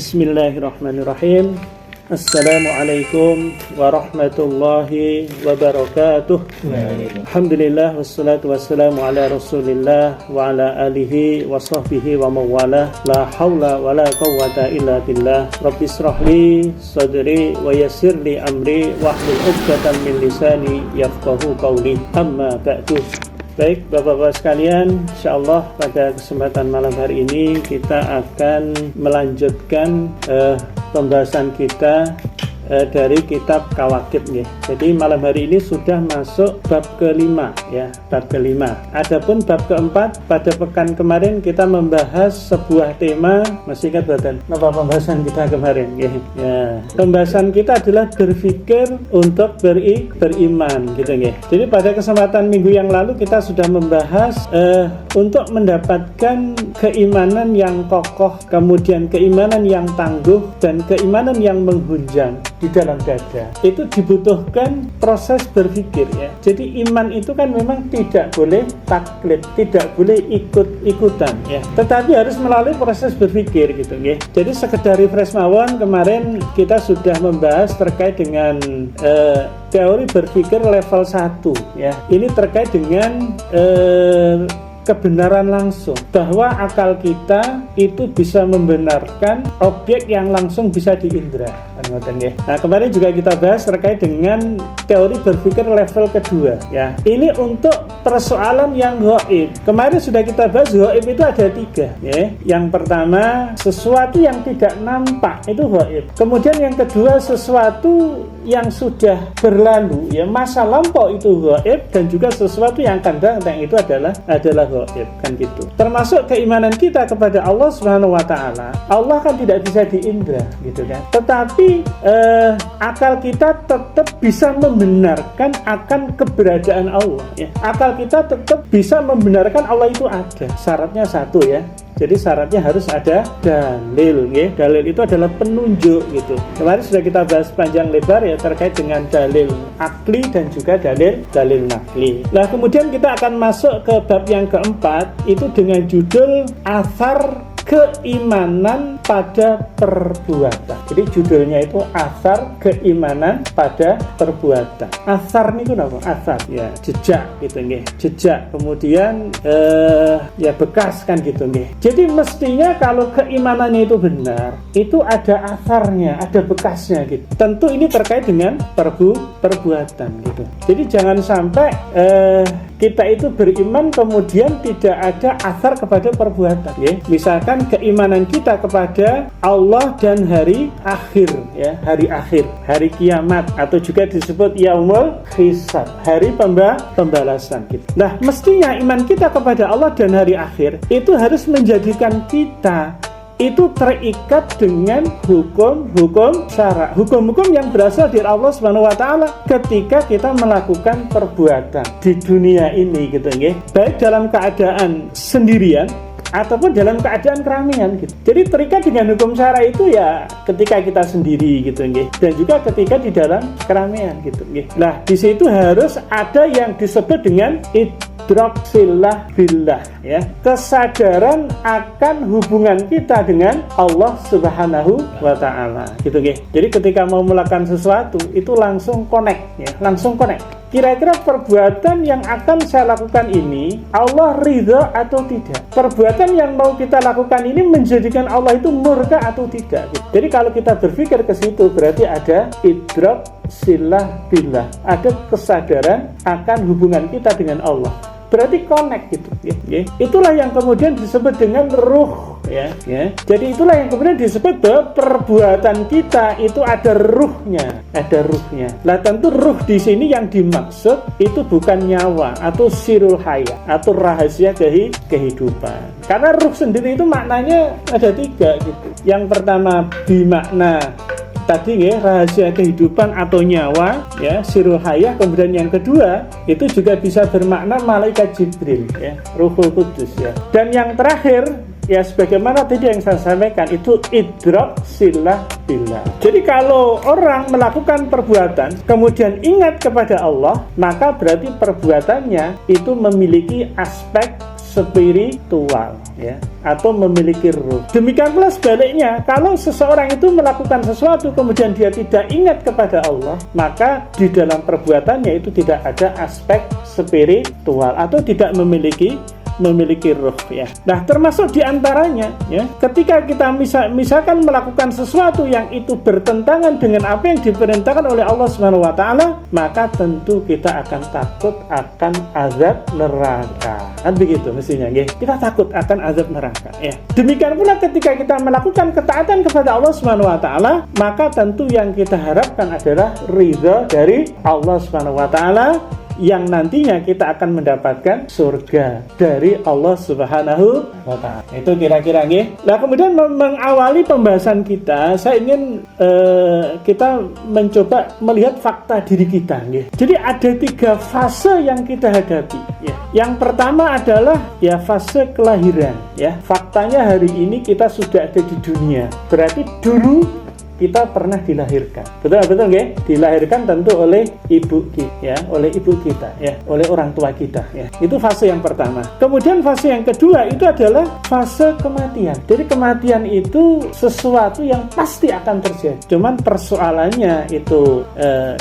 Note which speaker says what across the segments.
Speaker 1: Bismillahirrahmanirrahim. Assalamualaikum warahmatullahi wabarakatuh. Alhamdulillah wassalatu wassalamu ala Rasulillah wa ala alihi wa sahbihi wa mawalah. La haula wa la quwwata illa billah. Rabbi israhli sadri wa yassirli amri wahlul 'uqdatam min lisani yafqahu qawli. Amma ba'du. Baik Bapak-Bapak sekalian, insyaallah pada kesempatan malam hari ini kita akan melanjutkan pembahasan kita dari kitab Kawakib ya. Jadi malam hari ini sudah masuk bab kelima ya, bab kelima. Adapun bab keempat, pada pekan kemarin kita membahas sebuah tema, masih ingat badan apa pembahasan kita kemarin ya. Pembahasan kita adalah berpikir untuk beriman gitu ya. Jadi pada kesempatan minggu yang lalu kita sudah membahas untuk mendapatkan keimanan yang kokoh, kemudian keimanan yang tangguh dan keimanan yang menghunjam di dalam dada, itu dibutuhkan proses berpikir ya. Jadi iman itu kan memang tidak boleh taklid, tidak boleh ikut-ikutan ya, tetapi harus melalui proses berpikir gitu ya. Jadi sekedar refresh mawon, kemarin kita sudah membahas terkait dengan teori berpikir level 1 ya. Ini terkait dengan kebenaran langsung, bahwa akal kita itu bisa membenarkan objek yang langsung bisa diindra. Nah kemarin juga kita bahas terkait dengan teori berpikir level kedua ya. Ini untuk persoalan yang gaib. Kemarin sudah kita bahas gaib itu ada 3 ya. Yang pertama sesuatu yang tidak nampak itu gaib. Kemudian yang kedua sesuatu yang sudah berlalu ya, masa lampau itu gaib, dan juga sesuatu yang akan datang itu adalah gaib kan gitu. Termasuk keimanan kita kepada Allah Subhanahu wa taala. Allah kan tidak bisa diindra gitu kan. Tetapi akal kita tetap bisa membenarkan akan keberadaan Allah ya. Akal kita tetap bisa membenarkan Allah itu ada. Syaratnya satu ya. Jadi syaratnya harus ada dalil ya. Dalil itu adalah penunjuk gitu. Kemarin sudah kita bahas panjang lebar ya terkait dengan dalil akli dan juga dalil nakli. Nah, kemudian kita akan masuk ke bab yang keempat, itu dengan judul Athar Keimanan pada Perbuatan. Jadi judulnya itu Athar Keimanan pada Perbuatan. Athar itu apa? Athar ya, jejak gitu nggih. Jejak, kemudian ya bekas kan gitu nggih. Jadi mestinya kalau keimanannya itu benar, itu ada atharnya, ada bekasnya gitu. Tentu ini terkait dengan perbuatan gitu. Jadi jangan sampai kita itu beriman kemudian tidak ada athar kepada perbuatan ya. Misalkan keimanan kita kepada Allah dan hari akhir ya, hari akhir, hari kiamat, atau juga disebut yaumul hisab, hari pembalasan gitu. Nah, mestinya iman kita kepada Allah dan hari akhir itu harus menjadikan kita itu terikat dengan hukum-hukum syara, hukum-hukum yang berasal dari Allah Subhanahu wa taala ketika kita melakukan perbuatan di dunia ini gitu nggih. Baik dalam keadaan sendirian ataupun dalam keadaan keramaian gitu. Jadi terikat dengan hukum syara itu ya ketika kita sendiri gitu nggih, dan juga ketika di dalam keramaian gitu nggih. Nah, di situ harus ada yang disebut dengan idrak silah billah ya, kesadaran akan hubungan kita dengan Allah Subhanahu wa taala gitu nggih. Jadi ketika mau melakukan sesuatu itu langsung connect ya, langsung connect. Kira-kira perbuatan yang akan saya lakukan ini Allah ridha atau tidak? Perbuatan yang mau kita lakukan ini menjadikan Allah itu murka atau tidak? Jadi kalau kita berpikir ke situ berarti ada idrak silah billah, ada kesadaran akan hubungan kita dengan Allah. Berarti connect gitu ya. Itulah yang kemudian disebut dengan ruh ya. Jadi itulah yang kemudian disebut bahwa perbuatan kita itu ada ruhnya, Lah tentu ruh di sini yang dimaksud itu bukan nyawa atau sirul hayat atau rahasia kehidupan. Karena ruh sendiri itu maknanya ada 3 gitu. Yang pertama bimakna tadi ya, rahasia kehidupan atau nyawa ya, sirul hayah. Kemudian yang kedua itu juga bisa bermakna malaikat Jibril ya, Ruhul Qudus ya. Dan yang terakhir ya sebagaimana tadi yang saya sampaikan itu idrak silah billah. Jadi kalau orang melakukan perbuatan kemudian ingat kepada Allah, maka berarti perbuatannya itu memiliki aspek spiritual, ya, atau memiliki ruh. Demikian pula sebaliknya, kalau seseorang itu melakukan sesuatu kemudian dia tidak ingat kepada Allah, maka di dalam perbuatannya itu tidak ada aspek spiritual atau tidak memiliki ruh, ya. Nah, termasuk diantaranya, ya, ketika kita misalkan melakukan sesuatu yang itu bertentangan dengan apa yang diperintahkan oleh Allah Subhanahu wa taala, maka tentu kita akan takut akan azab neraka. Kan begitu mestinya, nggih. Kita takut akan azab neraka, ya. Demikian pula ketika kita melakukan ketaatan kepada Allah Subhanahu wa taala, maka tentu yang kita harapkan adalah ridha dari Allah Subhanahu wa taala, yang nantinya kita akan mendapatkan surga dari Allah Subhanahu wa ta'ala. Itu kira-kira nggih. Nah, kemudian mengawali pembahasan kita, saya ingin kita mencoba melihat fakta diri kita nggih. Jadi ada 3 fase yang kita hadapi, ya. Yang pertama adalah ya fase kelahiran, ya. Faktanya hari ini kita sudah ada di dunia. Berarti dulu kita pernah dilahirkan, betul nggih? Dilahirkan tentu oleh ibu kita, ya, oleh ibu kita, ya, oleh orang tua kita, ya. Itu fase yang pertama. Kemudian fase yang kedua itu adalah fase kematian. Jadi kematian itu sesuatu yang pasti akan terjadi. Cuman persoalannya itu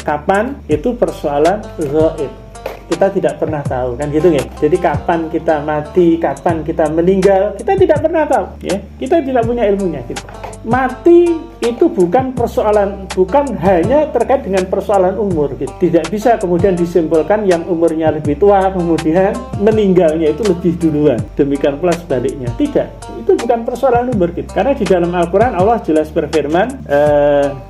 Speaker 1: kapan? Itu persoalan ghaib. Kita tidak pernah tahu, kan gitu nggih. Jadi kapan kita mati, kapan kita meninggal, kita tidak pernah tahu, ya. Kita tidak punya ilmunya gitu. Mati itu bukan hanya terkait dengan persoalan umur gitu. Tidak bisa kemudian disimpulkan yang umurnya lebih tua kemudian meninggalnya itu lebih duluan. Demikian pula sebaliknya. Tidak. Itu bukan persoalan umur gitu. Karena di dalam Al-Qur'an Allah jelas berfirman,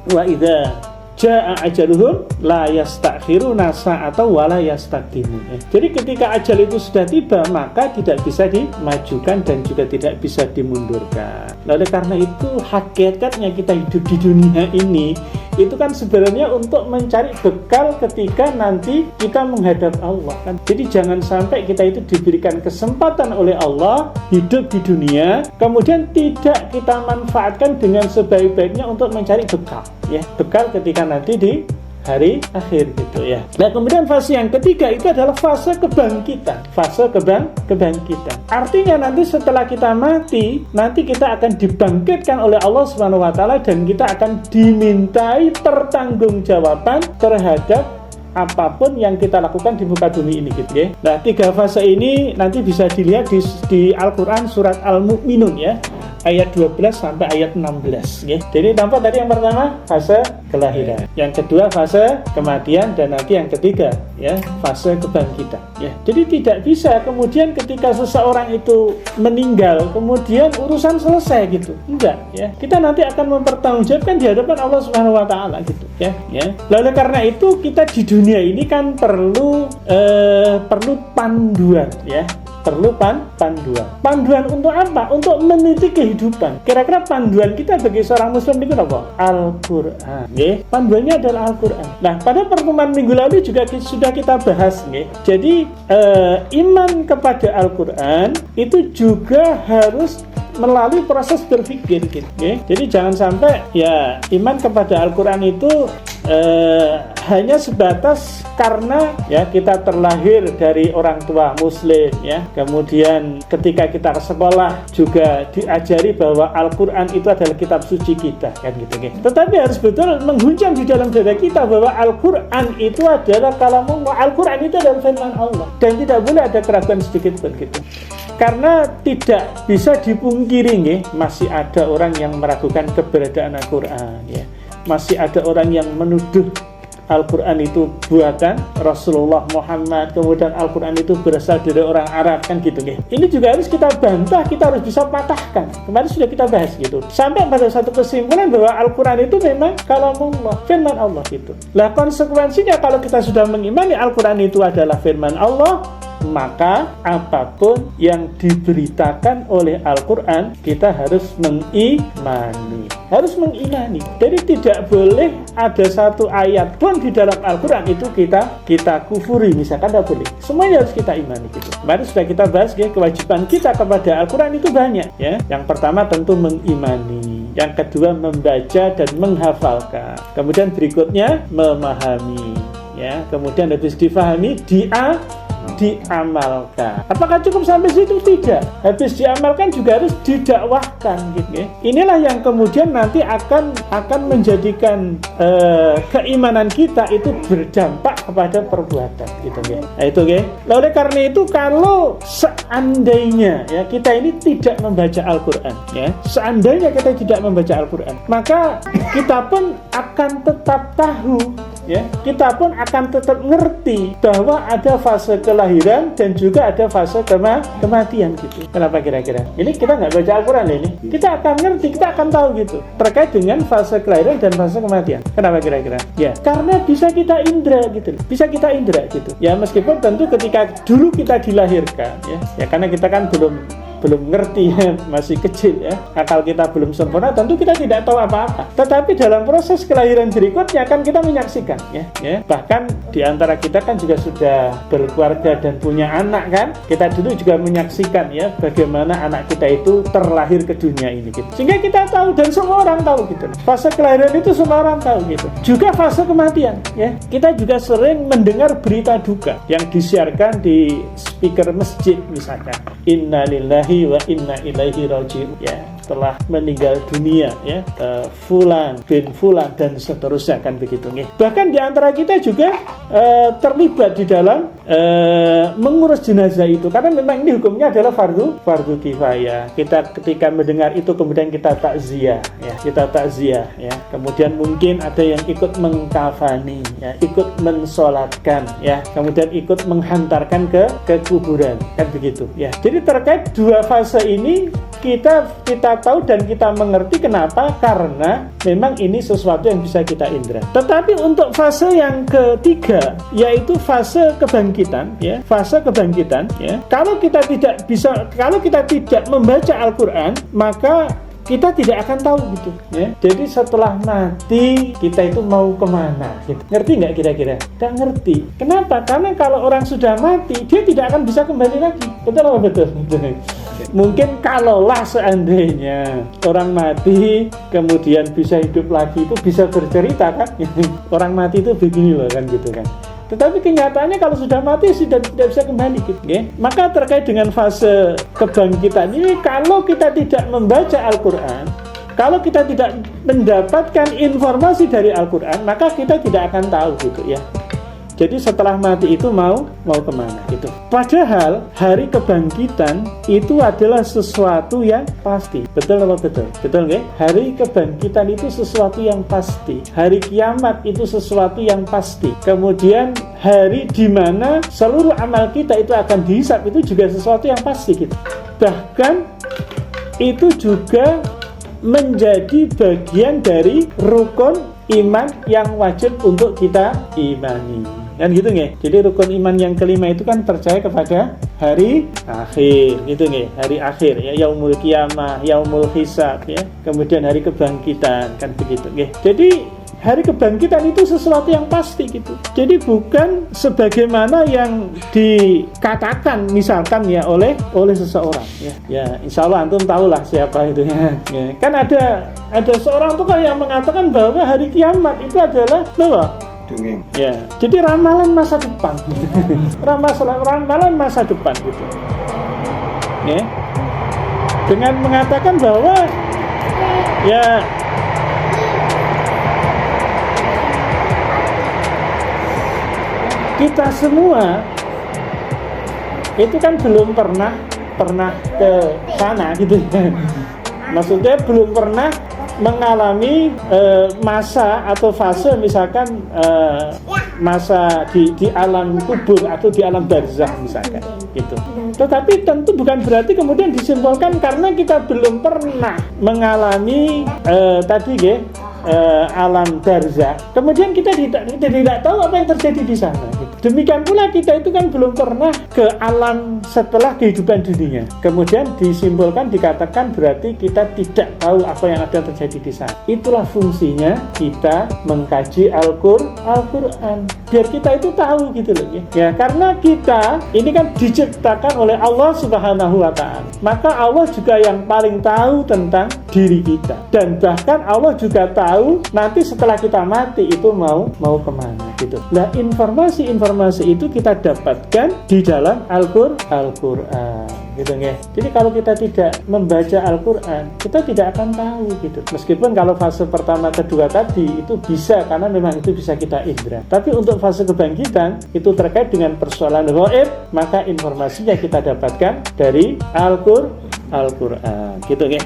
Speaker 1: wa idza jaa ajaluhum la yastakhiruna sa'atan wa la yastaqdimun. Jadi ketika ajal itu sudah tiba, maka tidak bisa dimajukan dan juga tidak bisa dimundurkan. Lalu karena itu hakikatnya kita hidup di dunia ini itu kan sebenarnya untuk mencari bekal ketika nanti kita menghadap Allah, kan. Jadi jangan sampai kita itu diberikan kesempatan oleh Allah hidup di dunia kemudian tidak kita manfaatkan dengan sebaik-baiknya untuk mencari bekal, ya, bekal ketika nanti di hari akhir gitu, ya. Nah, kemudian fase yang ketiga itu adalah fase kebangkitan. Fase kebangkitan. Artinya nanti setelah kita mati, nanti kita akan dibangkitkan oleh Allah Subhanahu wa taala dan kita akan dimintai pertanggungjawaban terhadap apapun yang kita lakukan di muka bumi ini gitu, ya. Nah, 3 fase ini nanti bisa dilihat di Al-Qur'an surat Al-Mu'minun, ya. Ayat 12 sampai ayat 16, ya. Jadi tampak tadi yang pertama fase kelahiran, yang kedua fase kematian, dan nanti yang ketiga, ya, fase kebangkitan, ya. Jadi tidak bisa kemudian ketika seseorang itu meninggal kemudian urusan selesai gitu. Enggak, ya. Kita nanti akan mempertanggungjawabkan di hadapan Allah Subhanahu wa taala gitu, ya. Lalu karena itu kita di dunia ini kan perlu panduan, ya. Perlu panduan. Panduan untuk apa? Untuk meniti kehidupan. Kira-kira panduan kita bagi seorang muslim itu apa? Al-Qur'an. Nggih, panduannya adalah Al-Qur'an. Nah, pada pertemuan minggu lalu juga sudah kita bahas, nggih. Jadi iman kepada Al-Qur'an itu juga harus melalui proses berpikir gitu, ya. Jadi jangan sampai ya iman kepada Al-Qur'an itu hanya sebatas karena ya kita terlahir dari orang tua muslim, ya. Kemudian ketika kita ke sekolah juga diajari bahwa Al-Qur'an itu adalah kitab suci kita, kan gitu, ya. Tetapi harus betul menghunjam di dalam dada kita bahwa Al-Qur'an itu adalah kalamullah. Al-Qur'an itu adalah firman Allah dan tidak boleh ada keraguan sedikit pun gitu. Karena tidak bisa dipungkiri, nggih, masih ada orang yang meragukan keberadaan Al-Qur'an, ya. Masih ada orang yang menuduh Al-Qur'an itu buatan Rasulullah Muhammad, kemudian Al-Qur'an itu berasal dari orang Arab, kan gitu, nggih. Ini juga harus kita bantah, kita harus bisa patahkan. Kemarin sudah kita bahas gitu. Sampai pada satu kesimpulan bahwa Al-Qur'an itu memang kalamullah, firman Allah gitu. Lah konsekuensinya kalau kita sudah mengimani Al-Qur'an itu adalah firman Allah, maka apapun yang diberitakan oleh Al-Qur'an kita harus mengimani. Jadi tidak boleh ada satu ayat pun di dalam Al-Qur'an itu kita kufuri, misalkan tidak boleh. Semuanya harus kita imani gitu. Kemarin sudah kita bahas, ya, kewajiban kita kepada Al-Qur'an itu banyak, ya. Yang pertama tentu mengimani, yang kedua membaca dan menghafalkan, kemudian berikutnya memahami, ya. Kemudian habis difahami diamalkan. Apakah cukup sampai situ? Tidak. Habis diamalkan juga harus didakwahkan gitu ya. Inilah yang kemudian nanti akan menjadikan keimanan kita itu berdampak kepada perbuatan gitu ya. Nah, itu ya. Oleh karena itu kalau seandainya ya kita ini tidak membaca Al-Qur'an ya. Seandainya kita tidak membaca Al-Qur'an, maka kita pun akan tetap tahu ya, kita pun akan tetap ngerti bahwa ada fase kelahiran dan juga ada fase kematian gitu. Kenapa kira-kira? Ini kita nggak baca Al-Quran ini, kita akan ngerti, kita akan tahu gitu terkait dengan fase kelahiran dan fase kematian. Kenapa kira-kira? Ya, karena bisa kita indra gitu, bisa kita indra gitu. Ya meskipun tentu ketika dulu kita dilahirkan ya karena kita kan belum ngerti ya, masih kecil ya, akal kita belum sempurna, tentu kita tidak tahu apa-apa. Tetapi dalam proses kelahiran berikutnya kan kita menyaksikan ya. Bahkan di antara kita kan juga sudah berkeluarga dan punya anak kan. Kita dulu juga menyaksikan ya bagaimana anak kita itu terlahir ke dunia ini gitu. Sehingga kita tahu dan semua orang tahu gitu. Fase kelahiran itu semua orang tahu gitu. Juga fase kematian ya. Kita juga sering mendengar berita duka yang disiarkan di speaker masjid misalkan. Innalillahi wa inna ilaihi raji'un ya, telah meninggal dunia ya, fulan bin fulan dan seterusnya kan begitu nih. Bahkan di antara kita juga terlibat di dalam mengurus jenazah itu karena memang ini hukumnya adalah fardu kifayah. Kita ketika mendengar itu kemudian kita takziah ya, kemudian mungkin ada yang ikut mengkafani ya, ikut mensolatkan ya, kemudian ikut menghantarkan ke kuburan kan begitu ya. Jadi terkait dua fase ini kita tahu dan kita mengerti. Kenapa? Karena memang ini sesuatu yang bisa kita indra. Tetapi untuk fase yang ketiga yaitu fase kebangkitan ya, kalau kita tidak membaca Al-Qur'an maka kita tidak akan tahu gitu ya. Jadi setelah mati kita itu mau kemana gitu. Ngerti nggak kira-kira? Nggak ngerti. Kenapa? Karena kalau orang sudah mati dia tidak akan bisa kembali lagi. Betul apa betul? Mungkin kalaulah seandainya orang mati kemudian bisa hidup lagi, itu bisa bercerita kan. Orang mati itu begini loh kan gitu kan. Tetapi kenyataannya kalau sudah mati sudah tidak bisa kembali gitu ya. Maka terkait dengan fase kebangkitan ini, kalau kita tidak membaca Al-Qur'an, kalau kita tidak mendapatkan informasi dari Al-Qur'an, maka kita tidak akan tahu gitu ya. Jadi setelah mati itu mau kemana gitu. Padahal hari kebangkitan itu adalah sesuatu yang pasti. Betul apa betul? Betul nggak? Hari kebangkitan itu sesuatu yang pasti. Hari kiamat itu sesuatu yang pasti. Kemudian hari di mana seluruh amal kita itu akan dihisab itu juga sesuatu yang pasti gitu. Bahkan itu juga menjadi bagian dari rukun iman yang wajib untuk kita imani. Kan gitu nggih. Jadi rukun iman yang kelima itu kan percaya kepada hari akhir, gitu nggih. Hari akhir ya, yaumul qiyamah, yaumul hisab ya. Kemudian hari kebangkitan kan begitu nggih. Jadi hari kebangkitan itu sesuatu yang pasti gitu. Jadi bukan sebagaimana yang dikatakan misalkan ya oleh seseorang ya. Ya insya Allah antum tahulah siapa itu ya. Kan ada seorang tuh yang mengatakan bahwa hari kiamat itu adalah dongeng. Ya, jadi ramalan masa depan. Ramalan masa depan gitu. Ya. Dengan mengatakan bahwa ya kita semua itu kan belum pernah ke sana gitu. Maksudnya belum pernah mengalami masa atau fase misalkan masa di alam kubur atau di alam barzakh misalkan gitu. Tetapi tentu bukan berarti kemudian disimpulkan karena kita belum pernah mengalami alam barzakh kemudian kita tidak tahu apa yang terjadi di sana gitu. Demikian pula kita itu kan belum pernah ke alam setelah kehidupan dunia. Kemudian disimpulkan dikatakan berarti kita tidak tahu apa yang ada terjadi di sana. Itulah fungsinya kita mengkaji Al-Qur'an. Biar kita itu tahu gitu loh ya. Karena kita ini kan diciptakan oleh Allah Subhanahu wa taala. Maka Allah juga yang paling tahu tentang diri kita. Dan bahkan Allah juga tahu nanti setelah kita mati itu mau kemana gitu. Nah, informasi-informasi itu kita dapatkan di dalam Al-Qur'an gitu ya. Jadi kalau kita tidak membaca Al-Qur'an, kita tidak akan tahu gitu. Meskipun kalau fase pertama kedua tadi itu bisa, karena memang itu bisa kita indra. Tapi untuk fase kebangkitan itu terkait dengan persoalan gaib, maka informasinya kita dapatkan dari Al-Qur'an gitu ya.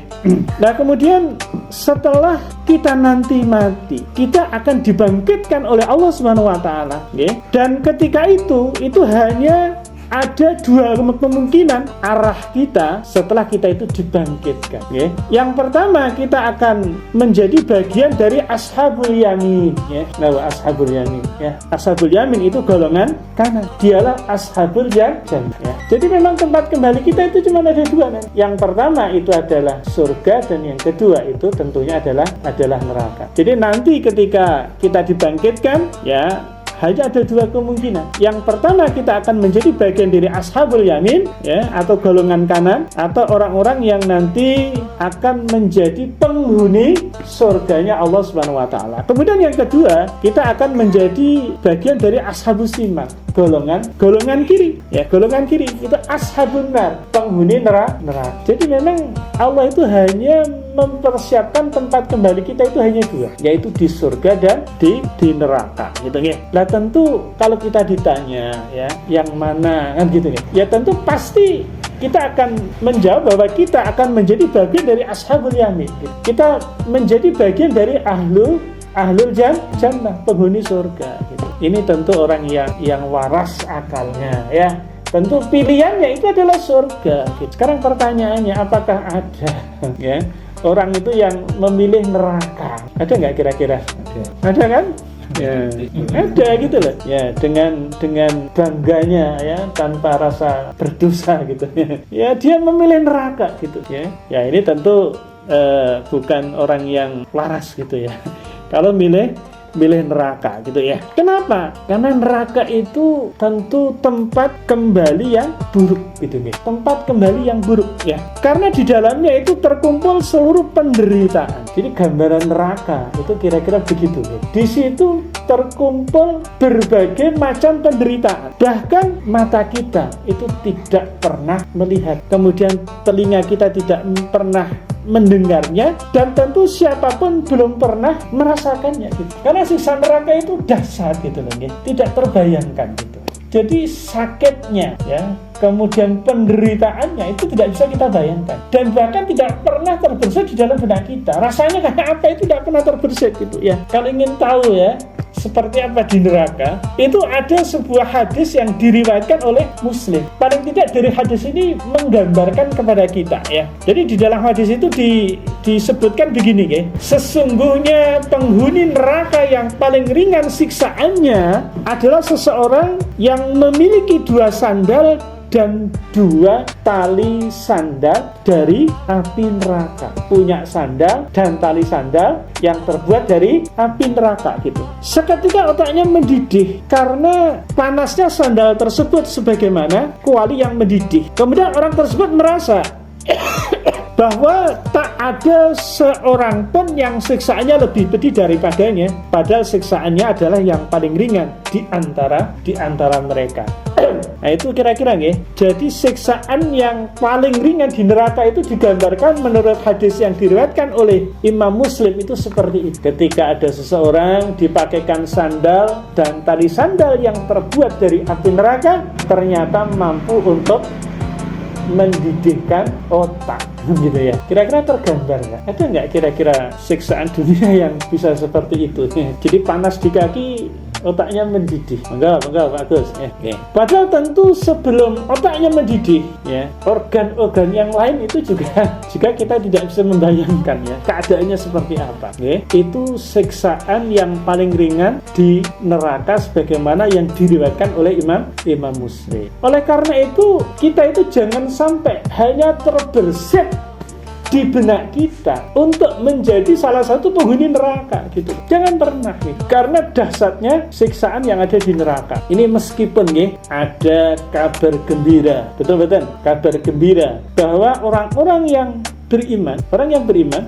Speaker 1: Nah, kemudian setelah kita nanti mati, kita akan dibangkitkan oleh Allah Subhanahu wa taala, ya. Dan ketika itu hanya ada dua kemungkinan arah kita setelah kita itu dibangkitkan, ya. Yang pertama, kita akan menjadi bagian dari ashabul yamin, ya. Nah, ashabul yamin, ya. Ashabul yamin itu golongan kanan. Dialah ashabul jannah, ya. Jadi memang tempat kembali kita itu cuma ada dua, kan? Yang pertama itu adalah surga, dan yang kedua itu tentunya adalah neraka. Jadi nanti ketika kita dibangkitkan, ya, hanya ada dua kemungkinan. Yang pertama, kita akan menjadi bagian dari ashabul yamin, ya, atau golongan kanan, atau orang-orang yang nanti akan menjadi penghuni surganya Allah Subhanahu wa taala. Kemudian yang kedua, kita akan menjadi bagian dari ashabus simak, golongan kiri, ya, golongan kiri itu ashabun nar, penghuni neraka. Jadi memang Allah itu hanya mempersiapkan tempat kembali kita itu hanya dua, yaitu di surga dan di neraka gitu ya. Nah, tentu kalau kita ditanya, ya, yang mana kan gitu ya. Ya tentu pasti kita akan menjawab bahwa kita akan menjadi bagian dari ashabul yamin, gitu. Kita menjadi bagian dari ahlul jannah, penghuni surga gitu. Ini tentu orang yang waras akalnya, ya. Tentu pilihannya itu adalah surga gitu. Sekarang pertanyaannya, apakah ada ya orang itu yang memilih neraka? Ada nggak kira-kira? Ada kan? Ya, ada gitu loh. Ya, dengan bangganya, ya, tanpa rasa berdosa gitu. Ya, dia memilih neraka gitu ya. Ya, ini tentu bukan orang yang waras gitu ya. Kalau milih neraka gitu ya. Kenapa? Karena neraka itu tentu tempat kembali yang buruk gitu ya. Tempat kembali yang buruk ya. Karena di dalamnya itu terkumpul seluruh penderitaan. Jadi gambaran neraka itu kira-kira begitu ya. Di situ terkumpul berbagai macam penderitaan. Bahkan mata kita itu tidak pernah melihat. Kemudian telinga kita tidak pernah mendengarnya, dan tentu siapapun belum pernah merasakannya gitu. Karena siksa neraka itu dahsyat gitu loh ya. Tidak terbayangkan gitu. Jadi sakitnya, ya, kemudian penderitaannya itu tidak bisa kita bayangkan, dan bahkan tidak pernah terbersit di dalam benak kita. Rasanya kayak apa itu tidak pernah terbersit gitu ya. Kalau ingin tahu ya seperti apa di neraka, itu ada sebuah hadis yang diriwayatkan oleh Muslim. Paling tidak dari hadis ini menggambarkan kepada kita ya. Jadi di dalam hadis itu disebutkan begini ya. Sesungguhnya penghuni neraka yang paling ringan siksaannya adalah seseorang yang memiliki 2 sandal dan 2 tali sandal dari api neraka. Punya sandal dan tali sandal yang terbuat dari api neraka gitu. Seketika otaknya mendidih karena panasnya sandal tersebut sebagaimana kuali yang mendidih. Kemudian orang tersebut merasa bahwa tak ada seorang pun yang siksaannya lebih pedih daripadanya, padahal siksaannya adalah yang paling ringan di antara mereka. Nah, itu kira-kira ya. Jadi siksaan yang paling ringan di neraka itu digambarkan menurut hadis yang diriwayatkan oleh Imam Muslim itu seperti itu. Ketika ada seseorang dipakaikan sandal dan tali sandal yang terbuat dari api neraka, ternyata mampu untuk mendidihkan otak gitu ya. Kira-kira tergambar nggak? Ada nggak kira-kira siksaan dunia yang bisa seperti itu? Jadi panas di kaki, otaknya mendidih. Enggak bagus ya. Okay. Padahal tentu sebelum otaknya mendidih ya, organ-organ yang lain itu juga kita tidak bisa membayangkan ya keadaannya seperti apa. Okay. Itu siksaan yang paling ringan di neraka sebagaimana yang diriwayatkan oleh Imam Muslim. Oleh karena itu kita itu jangan sampai hanya terbersit di benak kita untuk menjadi salah satu penghuni neraka gitu. Jangan pernah nih, karena dahsyatnya siksaan yang ada di neraka. Ini meskipun nih ada kabar gembira, betul kabar gembira bahwa orang-orang yang beriman,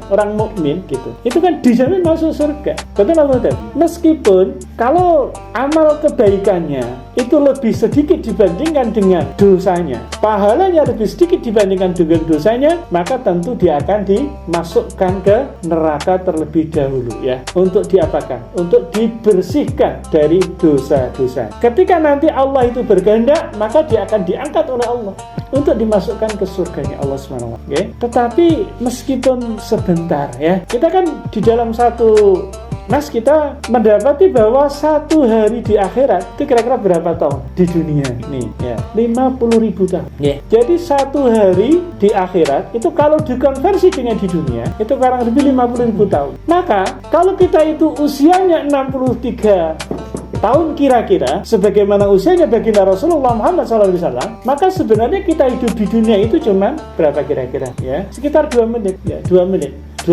Speaker 1: orang mukmin gitu, itu kan dijamin masuk surga. Betul apa betul? Meskipun kalau amal kebaikannya itu lebih sedikit dibandingkan dengan dosanya, pahalanya lebih sedikit dibandingkan dengan dosanya, maka tentu dia akan dimasukkan ke neraka terlebih dahulu ya. Untuk diapakan? Untuk dibersihkan dari dosa-dosa. Ketika nanti Allah itu berkehendak, maka dia akan diangkat oleh Allah untuk dimasukkan ke surganya Allah SWT. Okay? Tetapi meskipun sebentar ya, kita kan di dalam satu nas kita mendapati bahwa satu hari di akhirat itu kira-kira berapa tahun di dunia nih ya, 50.000 tahun ya. Jadi satu hari di akhirat itu kalau dikonversi dengan di dunia itu kurang lebih 50.000 tahun. Maka kalau kita itu usianya 63 tahun kira-kira sebagaimana usianya baginda Rasulullah Muhammad SAW, maka sebenarnya kita hidup di dunia itu cuma berapa kira-kira ya, sekitar 2 menit ya, 2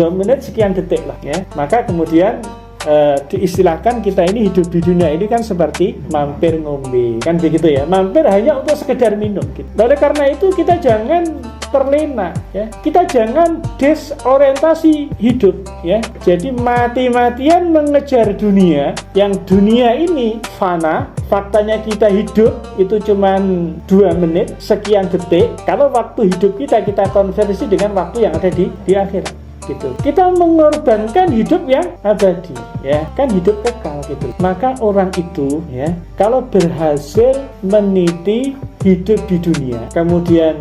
Speaker 1: menit sekian detik lah ya. Maka kemudian diistilahkan kita ini hidup di dunia ini kan seperti mampir ngombe, kan begitu ya, mampir hanya untuk sekedar minum gitu. Oleh karena itu kita jangan terlena ya, kita jangan desorientasi hidup ya. Jadi mati-matian mengejar dunia, yang dunia ini fana. Faktanya kita hidup itu cuma 2 menit sekian detik. Kalau waktu hidup kita konversi dengan waktu yang ada di akhirat gitu. Kita mengorbankan hidup yang abadi ya, kan hidup kekal gitu. Maka orang itu ya, kalau berhasil meniti hidup di dunia, kemudian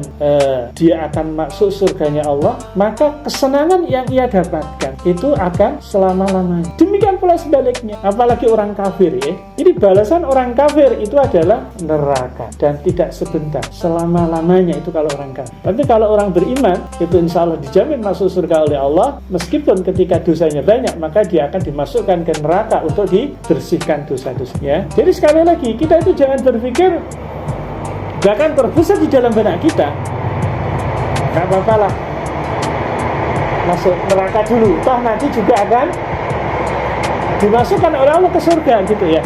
Speaker 1: dia akan masuk surganya Allah, maka kesenangan yang ia dapatkan itu akan selama-lamanya. Demikian pula sebaliknya, apalagi orang kafir ya. Jadi balasan orang kafir itu adalah neraka dan tidak sebentar, selama-lamanya itu kalau orang kafir. Tapi kalau orang beriman itu insya Allah dijamin masuk surga oleh Allah, meskipun ketika dosanya banyak, maka dia akan dimasukkan ke neraka untuk dibersihkan dosa-dosanya. Jadi sekali lagi kita itu jangan berpikir bahkan terbesar di dalam benak kita, gak apa-apa lah masuk neraka dulu, toh nanti juga akan dimasukkan oleh Allah ke surga gitu ya.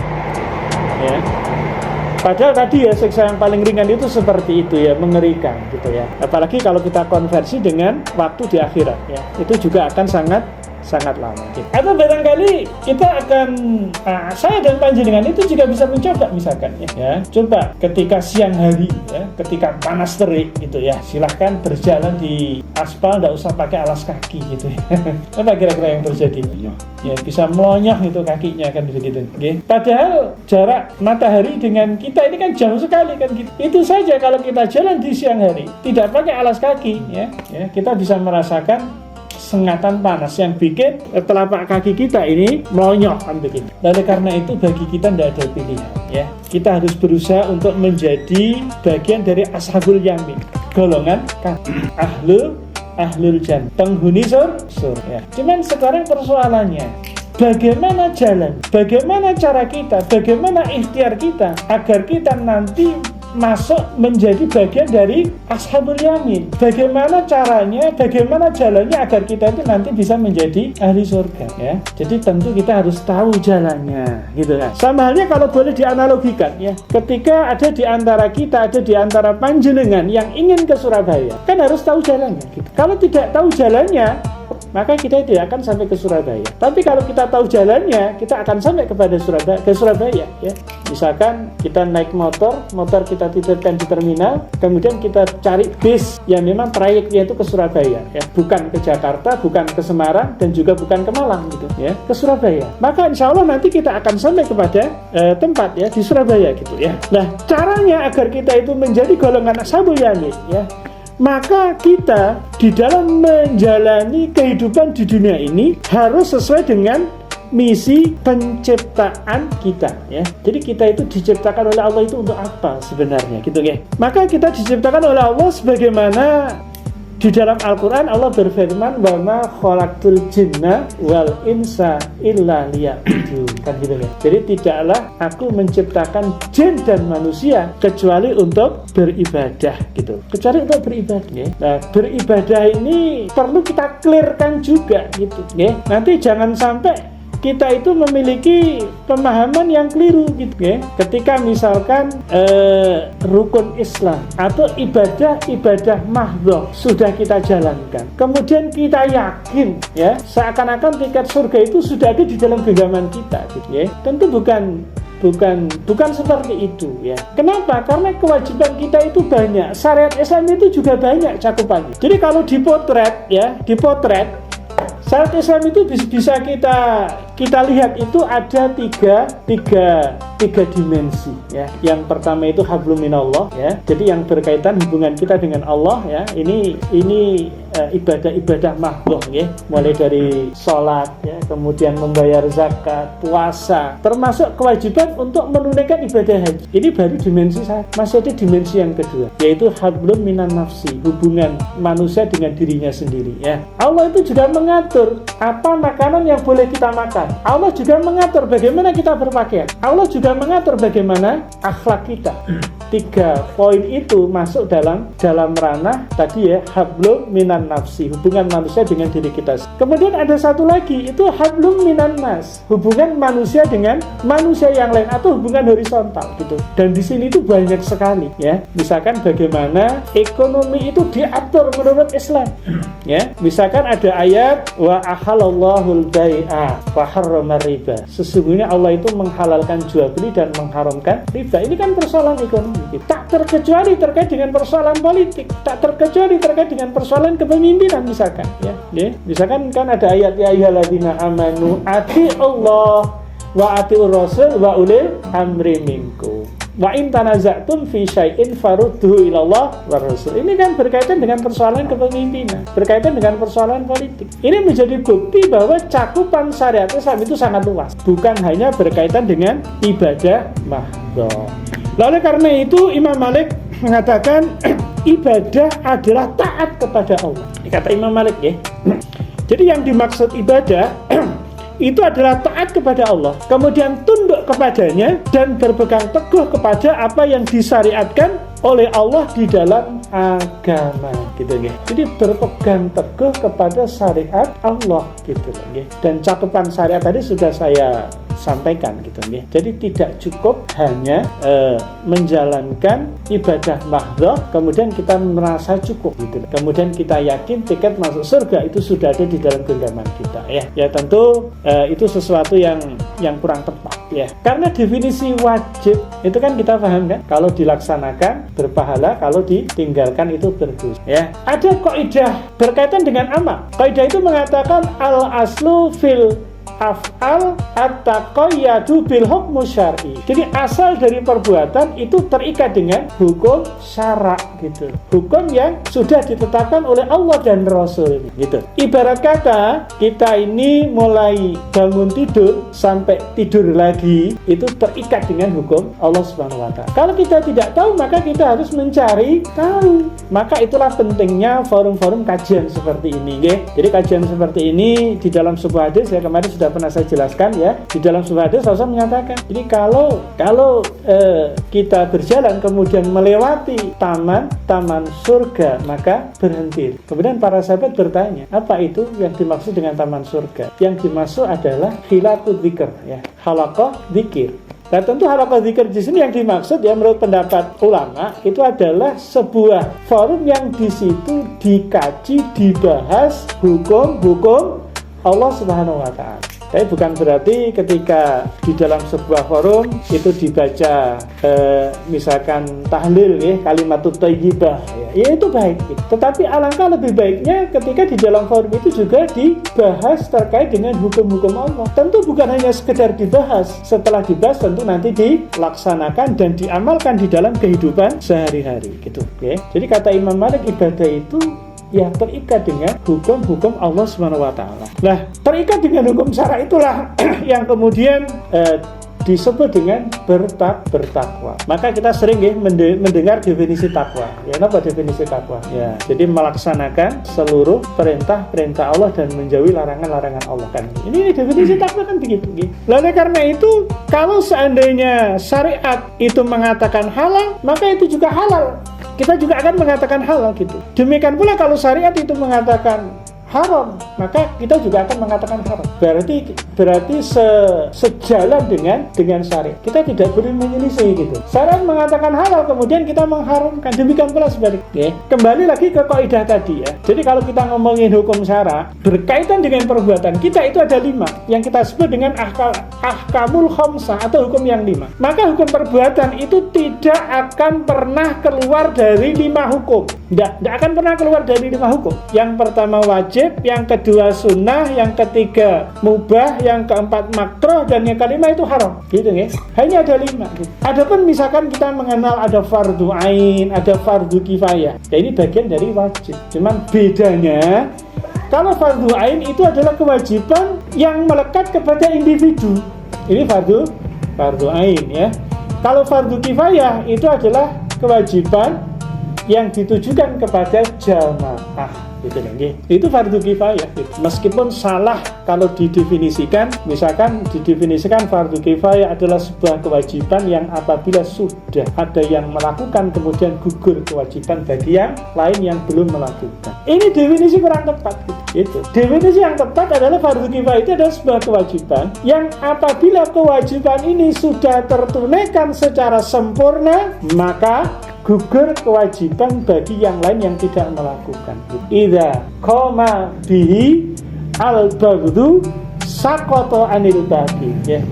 Speaker 1: Ya. Padahal tadi ya siksa yang paling ringan itu seperti itu ya, mengerikan gitu ya. Apalagi kalau kita konversi dengan waktu di akhirat ya, itu juga akan sangat lama gitu. Atau barangkali kita akan saya dan panjenengan itu juga bisa mencoba misalkan ya, coba ketika siang hari ya, ketika panas terik gitu ya, silahkan berjalan di aspal, nggak usah pakai alas kaki gitu ya. Apa kira-kira yang terjadi? Ya bisa melonyoh itu kakinya kan begitu. Okay? Padahal jarak matahari dengan kita ini kan jauh sekali kan gitu. Itu saja kalau kita jalan di siang hari tidak pakai alas kaki ya, kita bisa merasakan sengatan panas yang bikin telapak kaki kita ini melonyoh kan begitu. Oleh karena itu bagi kita tidak ada pilihan ya. Kita harus untuk menjadi bagian dari ashabul yamin, golongan ahlul jannah, penghuni surga. Cuman sekarang persoalannya bagaimana jalan, bagaimana cara kita, bagaimana ikhtiar kita agar kita nanti masuk menjadi bagian dari ashabul yamin. Bagaimana caranya, bagaimana jalannya agar kita itu nanti bisa menjadi ahli surga ya. Jadi tentu kita harus tahu jalannya gitu kan. Sama halnya kalau boleh dianalogikan ya, ketika ada di antara kita, ada di antara panjenengan yang ingin ke Surabaya, kan harus tahu jalannya gitu. Kalau tidak tahu jalannya, maka kita tidak akan sampai ke Surabaya. Tapi kalau kita tahu jalannya, kita akan sampai ke Surabaya ya. Misalkan kita naik motor kita titipkan di terminal, kemudian kita cari bis yang memang trayeknya itu ke Surabaya ya, bukan ke Jakarta, bukan ke Semarang, dan juga bukan ke Malang gitu ya, ke Surabaya. Maka insya Allah nanti kita akan sampai kepada tempat ya di Surabaya gitu ya. Nah, caranya agar kita itu menjadi golongan ashabul yamin ya, maka kita di dalam menjalani kehidupan di dunia ini harus sesuai dengan misi penciptaan kita ya. Jadi kita itu diciptakan oleh Allah itu untuk apa sebenarnya gitu ya. Maka kita diciptakan oleh Allah sebagaimana di dalam Al-Quran Allah berfirman, wa ma khalaqtul jinna wal insa illa liya'budun, kan gitu ya. Jadi tidaklah aku menciptakan jin dan manusia kecuali untuk beribadah gitu. Kecuali untuk beribadah ya. Nah, beribadah ini perlu kita clearkan juga gitu ya. Nanti jangan sampai kita itu memiliki pemahaman yang keliru gitu ya. Ketika misalkan rukun Islam atau ibadah mahdhah sudah kita jalankan, kemudian kita yakin ya seakan-akan tiket surga itu sudah ada di dalam genggaman kita gitu ya. Tentu bukan seperti itu ya. Kenapa? Karena kewajiban kita itu banyak. Syariat Islam itu juga banyak cakupannya. Jadi kalau dipotret syariat Islam itu bisa kita lihat itu ada tiga dimensi ya. Yang pertama itu hablum minallah ya. Jadi yang berkaitan hubungan kita dengan Allah ya. Ini ibadah mahdhah ya. Mulai dari sholat ya, kemudian membayar zakat, puasa, termasuk kewajiban untuk menunaikan ibadah haji. Ini baru dimensi satu. Masih ada dimensi yang kedua, yaitu hablum minan nafsi, hubungan manusia dengan dirinya sendiri ya. Allah itu juga mengatur apa makanan yang boleh kita makan. Allah juga mengatur bagaimana kita berpakaian. Allah juga mengatur bagaimana akhlak kita. 3 poin itu masuk dalam ranah tadi ya, hablum minan nafsi, hubungan manusia dengan diri kita. Kemudian ada satu lagi, itu hablum minan nas, hubungan manusia dengan manusia yang lain atau hubungan horizontal gitu. Dan di sini itu banyak sekali ya. Misalkan bagaimana ekonomi itu diatur menurut Islam ya. Misalkan ada ayat wa ahalallahul bai'a wa harrama riba. Sesungguhnya Allah itu menghalalkan jual beli dan mengharamkan riba. Ini kan persoalan ekonomi. Tak terkecuali terkait dengan persoalan politik, tak terkecuali terkait dengan persoalan kepemimpinan misalkan ya. Misalkan kan ada ayat ya ayyuhalladzina amanu atiullah wa atiur rasul wa ulil amri minkum wa in tanaza'tum fi syai'in farudduhu ilallah war rasul. Ini kan berkaitan dengan persoalan kepemimpinan, berkaitan dengan persoalan politik. Ini menjadi bukti bahwa cakupan syariat Islam itu sangat luas, bukan hanya berkaitan dengan ibadah mahdhah. Lalu karena itu Imam Malik mengatakan ibadah adalah taat kepada Allah. Kata Imam Malik ya. Jadi yang dimaksud ibadah itu adalah taat kepada Allah, kemudian tunduk kepadanya dan berpegang teguh kepada apa yang disyariatkan oleh Allah di dalam agama gitu ya. Jadi berpegang teguh kepada syariat Allah gitu ya. Dan cakupan syariat tadi sudah saya sampaikan gitu ya. Jadi tidak cukup hanya menjalankan ibadah mahdhah kemudian kita merasa cukup gitu. Kemudian kita yakin tiket masuk surga itu sudah ada di dalam genggaman kita ya. Ya tentu itu sesuatu yang kurang tepat ya. Karena definisi wajib itu kan kita paham kan, kalau dilaksanakan berpahala, kalau ditinggalkan itu berdosa ya. Ada kaidah berkaitan dengan amal. Kaidah itu mengatakan al aslu fil af'al at-taqayyadu bil hukm syar'i. Jadi asal dari perbuatan itu terikat dengan hukum syara gitu. Hukum yang sudah ditetapkan oleh Allah dan Rasul gitu. Ibarat kata kita ini mulai bangun tidur sampai tidur lagi itu terikat dengan hukum Allah Subhanahu wa taala. Kalau kita tidak tahu maka kita harus mencari tahu. Maka itulah pentingnya forum-forum kajian seperti ini nggih. Jadi kajian seperti ini di dalam sebuah hadis ya kemarin sudah pernah saya jelaskan ya, di dalam sebuah hadis Rasul menyatakan, jadi kalau kita berjalan kemudian melewati taman surga maka berhenti. Kemudian para sahabat bertanya, apa itu yang dimaksud dengan taman surga? Yang dimaksud adalah hilaqud dzikr ya, halaqah dzikir. Nah tentu halaqah dzikir di sini yang dimaksud ya menurut pendapat ulama itu adalah sebuah forum yang di situ dikaji, dibahas hukum-hukum Allah Subhanahu wa taala. Tapi bukan berarti ketika di dalam sebuah forum itu dibaca misalkan tahlil ya, kalimatut thayyibah ya itu baik gitu. Tetapi alangkah lebih baiknya ketika di dalam forum itu juga dibahas terkait dengan hukum-hukum Allah. Tentu bukan hanya sekedar dibahas, setelah dibahas tentu nanti dilaksanakan dan diamalkan di dalam kehidupan sehari-hari gitu ya. Jadi kata Imam Malik ibadah itu ya terikat dengan hukum-hukum Allah Subhanahu wa taala. Nah, terikat dengan hukum syara itulah yang kemudian disebut dengan bertakwa. Maka kita sering ya mendengar definisi takwa. Ya, apa definisi takwa? Ya, jadi melaksanakan seluruh perintah-perintah Allah dan menjauhi larangan-larangan Allah kan. Ini definisi takwa kan begitu. Lalu karena itu, kalau seandainya syariat itu mengatakan halal, maka itu juga halal. Kita juga akan mengatakan halal gitu. Demikian pula kalau syariat itu mengatakan haram, maka kita juga akan mengatakan haram. Berarti sejalan dengan syariat. Kita tidak boleh menyelisih gitu. Syariat mengatakan halal, kemudian kita mengharamkan. Demikian pula sebaliknya. Kembali lagi ke kaidah tadi ya. Jadi kalau kita ngomongin hukum syara berkaitan dengan perbuatan, kita itu ada 5 yang kita sebut dengan ahkamul khamsah atau hukum yang 5. Maka hukum perbuatan itu tidak akan pernah keluar dari 5 hukum. Tidak akan pernah keluar dari 5 hukum. Yang pertama wajib, yang kedua sunnah, yang ketiga mubah, yang keempat makruh, dan yang kelima itu haram. Gitu ya. Hanya ada 5 gitu. Adapun misalkan kita mengenal ada fardu ain, ada fardu kifayah. Ya ini bagian dari wajib. Cuman bedanya kalau fardu ain itu adalah kewajiban yang melekat kepada individu. Ini fardu ain ya. Kalau fardu kifayah itu adalah kewajiban yang ditujukan kepada jamaah. Gitu lagi. Itu fardu kifayah. Gitu. Meskipun salah kalau didefinisikan, misalkan didefinisikan fardu kifayah adalah sebuah kewajiban yang apabila sudah ada yang melakukan kemudian gugur kewajiban bagi yang lain yang belum melakukan. Ini definisi kurang tepat. Gitu. Definisi yang tepat adalah fardu kifayah itu adalah sebuah kewajiban yang apabila kewajiban ini sudah tertunaikan secara sempurna, maka gugur kewajiban bagi yang lain yang tidak melakukan. Idza qama bihi al-baghdhu saqata anil baqi ya.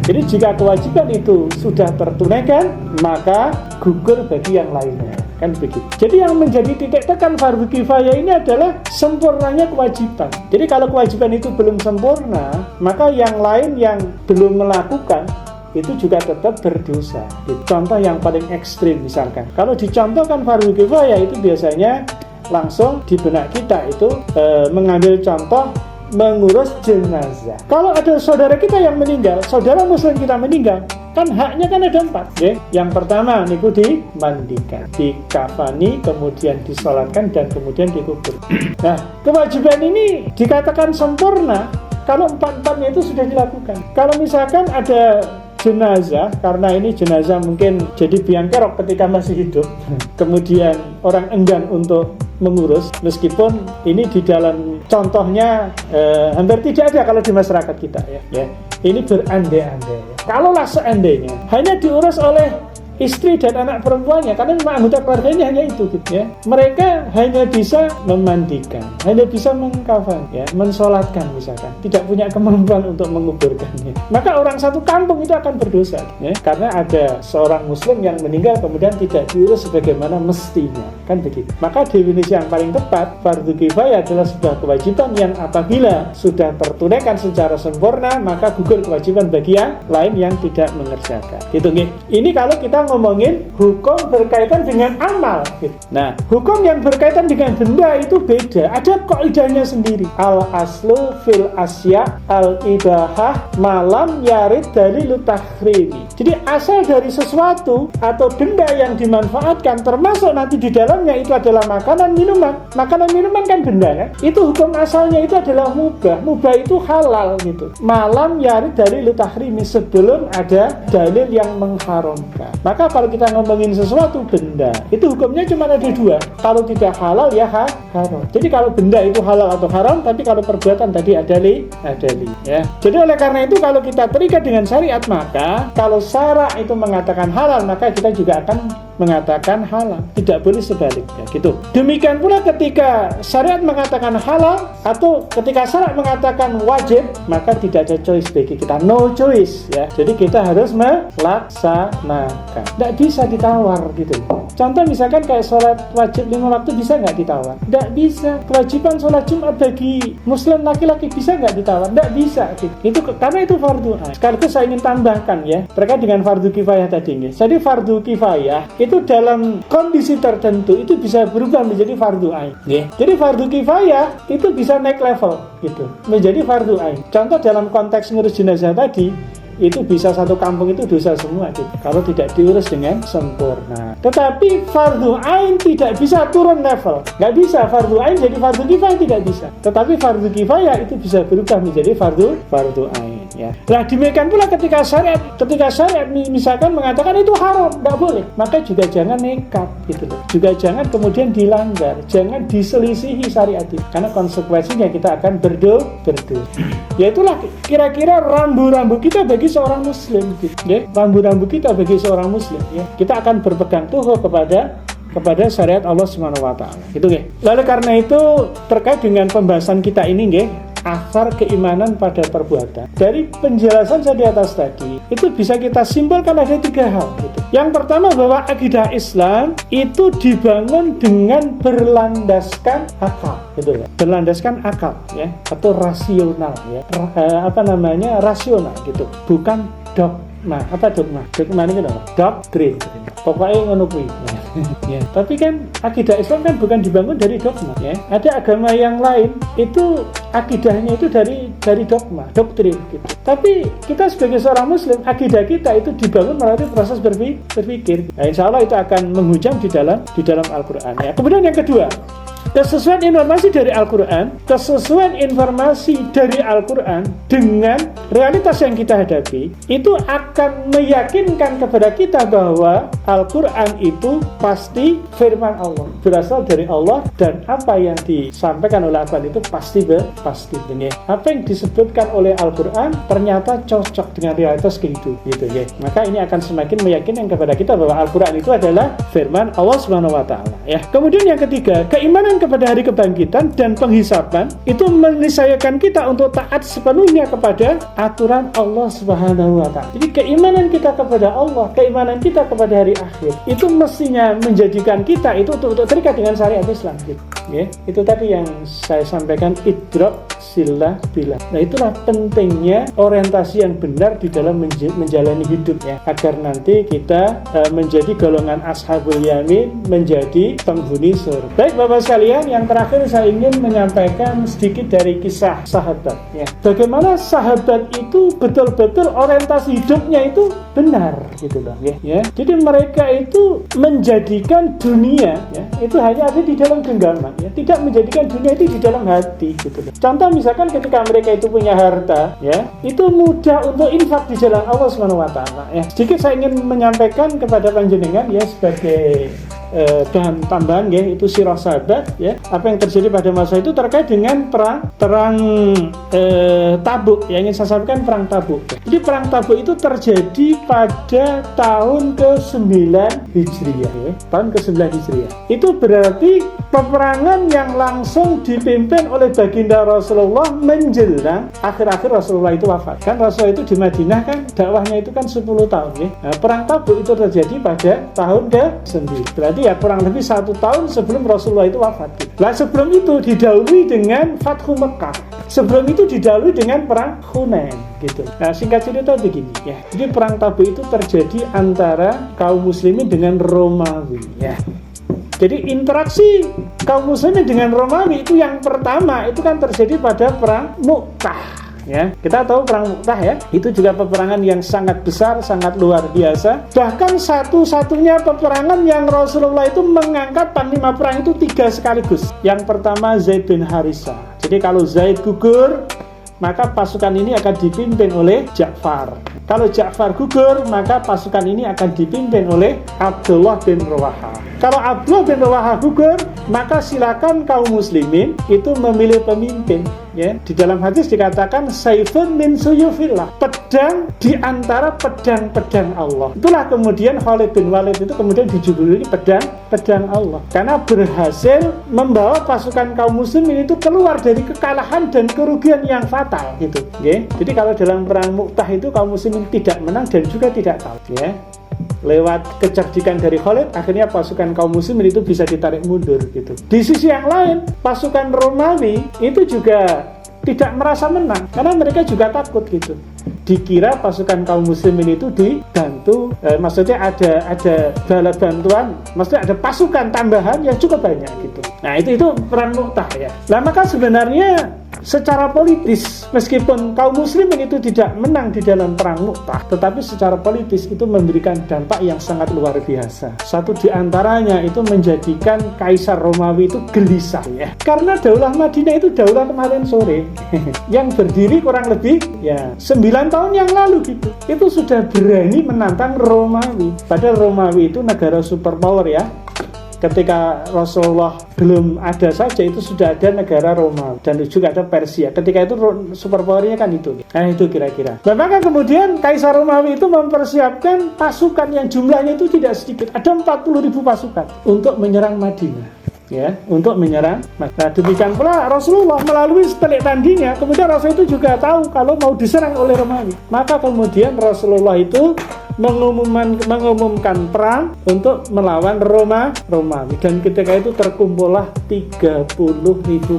Speaker 1: Jadi jika kewajiban itu sudah tertunaikan, maka gugur bagi yang lainnya. Kan begitu. Jadi yang menjadi titik tekan fardu kifayah ini adalah sempurnanya kewajiban. Jadi kalau kewajiban itu belum sempurna, maka yang lain yang belum melakukan itu juga tetap berdosa. Contoh yang paling ekstrim misalkan, kalau dicontohkan fardu kifayah itu biasanya langsung di benak kita itu mengambil contoh mengurus jenazah. Kalau ada saudara kita yang meninggal, saudara muslim kita meninggal, kan haknya kan ada 4 ya. Yang pertama niku dimandikan, dikafani, kemudian disolatkan, dan kemudian dikubur. Nah, kewajiban ini dikatakan sempurna kalau 4-4-nya itu sudah dilakukan. Kalau misalkan ada jenazah, karena ini jenazah mungkin jadi biang kerok ketika masih hidup, kemudian orang enggan untuk mengurus, meskipun ini di dalam contohnya hampir tidak ada kalau di masyarakat kita ya. Ini berandai-andai ya. Kalaulah seandainya hanya diurus oleh istri dan anak perempuannya, karena memang anggota keluarganya hanya itu gitu ya. Mereka hanya bisa memandikan, hanya bisa mengkafan ya, mensolatkan misalkan, tidak punya kemampuan untuk menguburkannya. Maka orang satu kampung itu akan berdosa ya, karena ada seorang muslim yang meninggal kemudian tidak diurus sebagaimana mestinya, kan begitu. Maka definisi yang paling tepat, fardu kifayah adalah sebuah kewajiban yang apabila sudah tertunaikan secara sempurna, maka gugur kewajiban bagi yang lain yang tidak mengerjakan. Gitu nih. Ini kalau kita ngomongin hukum berkaitan dengan amal gitu. Nah, hukum yang berkaitan dengan benda itu beda, ada kaidahnya sendiri. Al aslu fil asya al ibahah malam yarid dalilu tahrimi. Jadi asal dari sesuatu atau benda yang dimanfaatkan, termasuk nanti di dalamnya itu adalah makanan minuman. Makanan minuman kan benda kan? Itu hukum asalnya itu adalah mubah. Mubah itu halal gitu. Malam yarid dalilu tahrimi, sebelum ada dalil yang mengharamkan. Maka kalau kita ngomongin sesuatu benda, itu hukumnya cuma ada 2. Kalau tidak halal ya haram. Jadi kalau benda itu halal atau haram, tapi kalau perbuatan tadi ada li ya. Jadi oleh karena itu kalau kita terikat dengan syariat, maka kalau syara itu mengatakan halal, maka kita juga akan mengatakan halal. Tidak boleh sebaliknya gitu. Demikian pula ketika syariat mengatakan halal atau ketika syariat mengatakan wajib, maka tidak ada choice bagi kita, no choice ya. Jadi kita harus melaksanakan. Tidak bisa ditawar gitu. Contoh misalkan kayak sholat wajib 5 waktu bisa nggak ditawar? Tidak bisa. Kewajiban sholat Jumat bagi muslim laki-laki bisa nggak ditawar? Tidak bisa gitu. Itu karena itu fardu ain. Sekaligus saya ingin tambahkan ya terkait dengan fardu kifayah tadi ini. Jadi fardu kifayah itu dalam kondisi tertentu itu bisa berubah menjadi fardu ain. Jadi fardu kifayah itu bisa naik level gitu menjadi fardu ain. Contoh dalam konteks ngurus jenazah tadi, itu bisa satu kampung itu dosa semua gitu, kalau tidak diurus dengan sempurna. Tetapi fardu ain tidak bisa turun level, nggak bisa fardu ain jadi fardu kifayah, tidak bisa. Tetapi fardu kifayah itu bisa berubah menjadi fardu ain. ya. Nah demikian pula ketika syariat misalkan mengatakan itu haram, tidak boleh, maka juga jangan nekat gitu loh. Juga jangan kemudian dilanggar, jangan diselisihi syariat itu, karena konsekuensinya kita akan berdosa. Ya itulah kira-kira rambu-rambu kita bagi seorang muslim gitu, ya. Rambu-rambu kita bagi seorang muslim, ya. Kita akan berpegang teguh kepada syariat Allah Subhanahu wa taala. Gitu nggih. Lalu karena itu terkait dengan pembahasan kita ini nggih, asar keimanan pada perbuatan. Dari penjelasan saya di atas tadi, itu bisa kita simpulkan ada 3 hal gitu. Yang pertama bahwa akidah Islam itu dibangun dengan berlandaskan akal, gitu ya. Berlandaskan akal ya, atau rasional ya. Rasional gitu. Bukan dogma. Apa dogma? Dogma ini apa? Doktrin. Pokoknya ngono kuwi. Ya. Tapi kan akidah Islam kan bukan dibangun dari dogma ya. Ada agama yang lain itu akidahnya itu dari dogma, doktrin gitu. Tapi kita sebagai seorang muslim, akidah kita itu dibangun melalui proses berpikir. Nah, insya Allah itu akan menghujam di dalam Al-Quran ya. Kemudian yang kedua, kesesuaian informasi dari Al-Quran dengan realitas yang kita hadapi itu akan meyakinkan kepada kita bahwa Al-Quran itu pasti firman Allah, berasal dari Allah, dan apa yang disampaikan oleh Al-Quran itu pasti benar. Apa yang disebutkan oleh Al-Quran ternyata cocok dengan realitas kehidupan gitu ya. Maka ini akan semakin meyakinkan kepada kita bahwa Al-Quran itu adalah firman Allah Subhanahu wa taala ya. Kemudian yang ketiga, keimanan kepada hari kebangkitan dan penghisapan itu meniscayakan kita untuk taat sepenuhnya kepada aturan Allah Subhanahu wa taala. Jadi keimanan kita kepada Allah, keimanan kita kepada hari akhir itu mestinya menjadikan kita itu untuk terikat dengan syariat Islam gitu. Ya, itu tadi yang saya sampaikan, idrak silah bilah. Nah, itulah pentingnya orientasi yang benar di dalam menjalani hidup ya, agar nanti kita menjadi golongan ashabul yamin, menjadi penghuni surga. Baik Bapak sekalian, yang terakhir saya ingin menyampaikan sedikit dari kisah sahabat ya. Bagaimana sahabat itu betul-betul orientasi hidupnya itu benar gitu loh ya. Jadi mereka itu menjadikan dunia ya, itu hanya ada di dalam genggaman ya, tidak menjadikan dunia itu di dalam hati gitu loh. Contoh misalkan ketika mereka itu punya harta ya, itu mudah untuk infak di jalan Allah Subhanahu wa taala ya. Sedikit saya ingin menyampaikan kepada panjenengan ya sebagai bahan tambahan ya, itu sirah sahabat ya, apa yang terjadi pada masa itu terkait dengan perang Tabuk yang ingin saya sampaikan, perang Tabuk. Jadi perang Tabuk itu terjadi pada tahun ke-9 Hijriah ya, tahun ke-9 Hijriah. Itu berarti peperangan yang langsung dipimpin oleh baginda Rasulullah menjelang akhir-akhir Rasulullah itu wafat. Kan Rasulullah itu di Madinah kan dakwahnya itu kan 10 tahun ya. Nah, perang Tabuk itu terjadi pada tahun ke-9. Berarti ya kurang lebih 1 tahun sebelum Rasulullah itu wafat. Nah sebelum itu didahului dengan Fathu Mekah. Sebelum itu didahului dengan perang Hunain gitu. Nah singkat cerita begini ya. Jadi perang Tabuk itu terjadi antara kaum muslimin dengan Romawi ya. Jadi interaksi kaum muslimin dengan Romawi itu yang pertama itu kan terjadi pada perang Mu'tah. Ya, kita tahu perang Mu'tah ya, itu juga peperangan yang sangat besar, sangat luar biasa. Bahkan satu-satunya peperangan yang Rasulullah itu mengangkat panglima perang itu 3 sekaligus. Yang pertama Zaid bin Harisah. Jadi kalau Zaid gugur, maka pasukan ini akan dipimpin oleh Ja'far. Kalau Ja'far gugur, maka pasukan ini akan dipimpin oleh Abdullah bin Rawaha. Kalau Abdullah bin Rawaha gugur, maka silakan kaum muslimin itu memilih pemimpin. Ya, di dalam hadis dikatakan saifun min suyufillah, pedang di antara pedang-pedang Allah. Itulah kemudian Khalid bin Walid itu kemudian dijuluki pedang Allah, karena berhasil membawa pasukan kaum muslimin itu keluar dari kekalahan dan kerugian yang fatal gitu. Ya. Jadi kalau dalam perang Mu'tah itu kaum muslimin tidak menang dan juga tidak kalah. Ya. Lewat kecerdikan dari Khalid, akhirnya pasukan kaum muslimin itu bisa ditarik mundur gitu. Di sisi yang lain, pasukan Romawi itu juga tidak merasa menang karena mereka juga takut gitu. Dikira pasukan kaum muslimin itu dibantu, maksudnya ada bala bantuan, maksudnya ada pasukan tambahan yang cukup banyak gitu. Nah itu perang Mu'tah ya. Nah maka sebenarnya secara politis, meskipun kaum muslimin itu tidak menang di dalam perang Mu'tah, tetapi secara politis itu memberikan dampak yang sangat luar biasa. Satu di antaranya itu menjadikan Kaisar Romawi itu gelisah ya. Karena Daulah Madinah itu daulah kemarin sore yang berdiri kurang lebih ya 9 tahun yang lalu gitu. Itu sudah berani menantang Romawi. Padahal Romawi itu negara superpower ya. Ketika Rasulullah belum ada saja itu sudah ada negara Romawi dan juga ada Persia. Ketika itu superpowernya kan itu. Nah itu kira-kira. Dan maka kemudian Kaisar Romawi itu mempersiapkan pasukan yang jumlahnya itu tidak sedikit. Ada 40.000 pasukan untuk menyerang Madinah. Ya, untuk menyerang. Nah, demikian pula Rasulullah melalui telik sandinya. Kemudian Rasul itu juga tahu kalau mau diserang oleh Romawi. Maka kemudian Rasulullah itu mengumumkan perang untuk melawan Romawi, dan ketika itu terkumpullah 30.000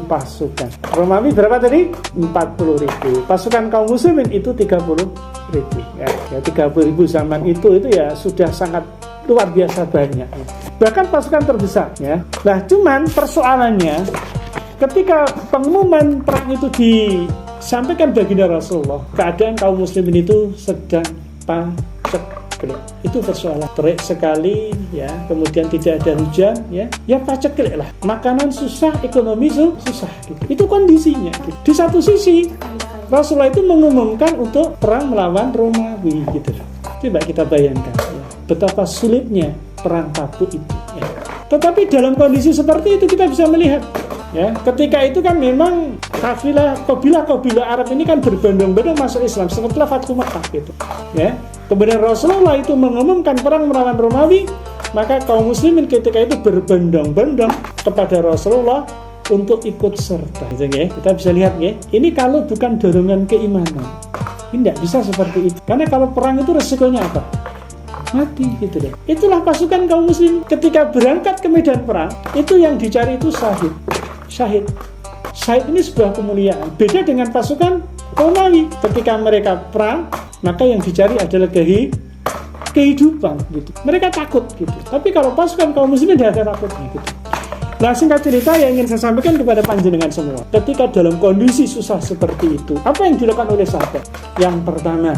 Speaker 1: pasukan. Romawi berapa tadi? 40.000. Pasukan kaum muslimin itu 30.000 ya 30.000 zaman itu ya sudah sangat luar biasa banyak ya. Bahkan pasukan terbesar ya. Nah cuman persoalannya ketika pengumuman perang itu disampaikan baginda Rasulullah, keadaan kaum muslimin itu sedang paceklik. Itu persoalan terik sekali ya, kemudian tidak ada hujan ya paceklik lah, makanan susah, ekonomi susah gitu. Itu kondisinya gitu. Di satu sisi Rasulullah itu mengumumkan untuk perang melawan Romawi gitu. Coba kita bayangkan ya, betapa sulitnya perang Tabuk itu ya. Tetapi dalam kondisi seperti itu kita bisa melihat ya, ketika itu kan memang kabilah Arab ini kan berbondong-bondong masuk Islam setelah Fathu Makkah gitu ya. Kemudian Rasulullah itu mengumumkan perang melawan Romawi, maka kaum muslimin ketika itu berbondong-bondong kepada Rasulullah untuk ikut serta gitu, ya. Kita bisa lihat ya, ini kalau bukan dorongan keimanan ini tidak bisa seperti itu, karena kalau perang itu resikonya apa? Mati gitu deh. Itulah pasukan kaum muslim ketika berangkat ke medan perang, itu yang dicari itu syahid ini sebuah kemuliaan. Beda dengan pasukan Romawi, ketika mereka perang maka yang dicari adalah kehidupan gitu. Mereka takut gitu. Tapi kalau pasukan kaum muslimin tidak ada takutnya gitu. Nah singkat cerita yang ingin saya sampaikan kepada panjenengan semua, ketika dalam kondisi susah seperti itu, apa yang dilakukan oleh sahabat? Yang pertama,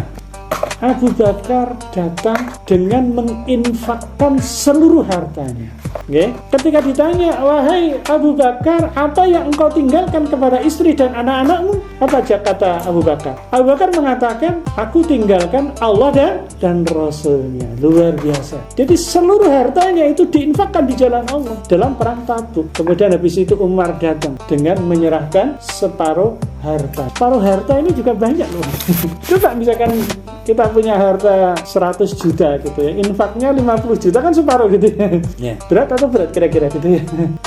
Speaker 1: Abu Bakar datang dengan menginfakkan seluruh hartanya. Okay. Ketika ditanya, wahai Abu Bakar, apa yang engkau tinggalkan kepada istri dan anak-anakmu? Apa kata Abu Bakar? Abu Bakar mengatakan, aku tinggalkan Allah dan Rasulnya. Luar biasa. Jadi seluruh hartanya itu diinfakkan di jalan Allah dalam perang Tabuk. Kemudian habis itu Umar datang dengan menyerahkan separuh harta. Separuh harta ini juga banyak loh. Coba misalkan kita punya harta 100 juta gitu ya, infaknya 50 juta kan separuh gitu ya. Berat atau berat kira-kira gitu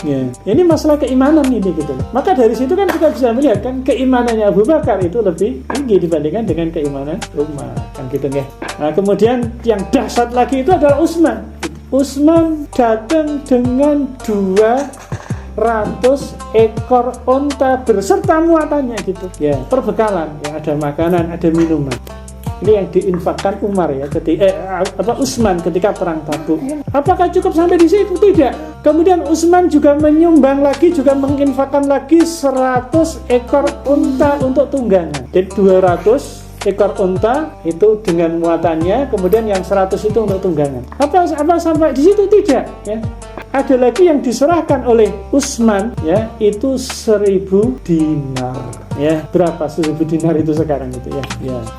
Speaker 1: ya. Ini masalah keimanan ini gitu. Maka dari situ kan kita bisa melihat kan keimanannya Abu Bakar itu lebih tinggi dibandingkan dengan keimanan Umar kan gitu ya. Nah kemudian yang dahsyat lagi itu adalah Utsman. Utsman datang dengan 200 ekor onta berserta muatannya gitu ya, perbekalan ya, ada makanan, ada minuman. Ini yang diinfakkan Umar ya, Utsman ketika perang Tabuk. Apakah cukup sampai di situ? Tidak. Kemudian Utsman juga menyumbang lagi, juga menginfakkan lagi 100 ekor unta untuk tunggangan. Jadi 200 ekor unta itu dengan muatannya, kemudian yang 100 itu untuk tunggangan. Apa sampai di situ? Tidak ya. Ada lagi yang diserahkan oleh Utsman ya, itu 1.000 dinar ya. Berapa 1.000 dinar itu sekarang itu ya.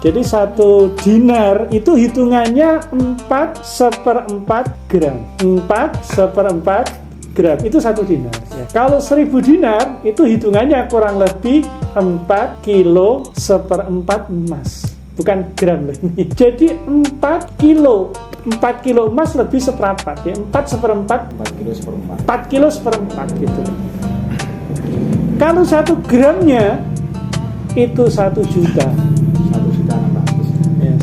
Speaker 1: Jadi 1 dinar itu hitungannya 4/4 gram. 4/4 gram itu 1 dinar ya. Kalau 1.000 dinar itu hitungannya kurang lebih 4 kilo 1/4 emas. Bukan gram ini. Jadi 4 kilo emas lebih seperempat ya, 4 kilo seperempat gitu. Kalau 1 gramnya itu 1 juta.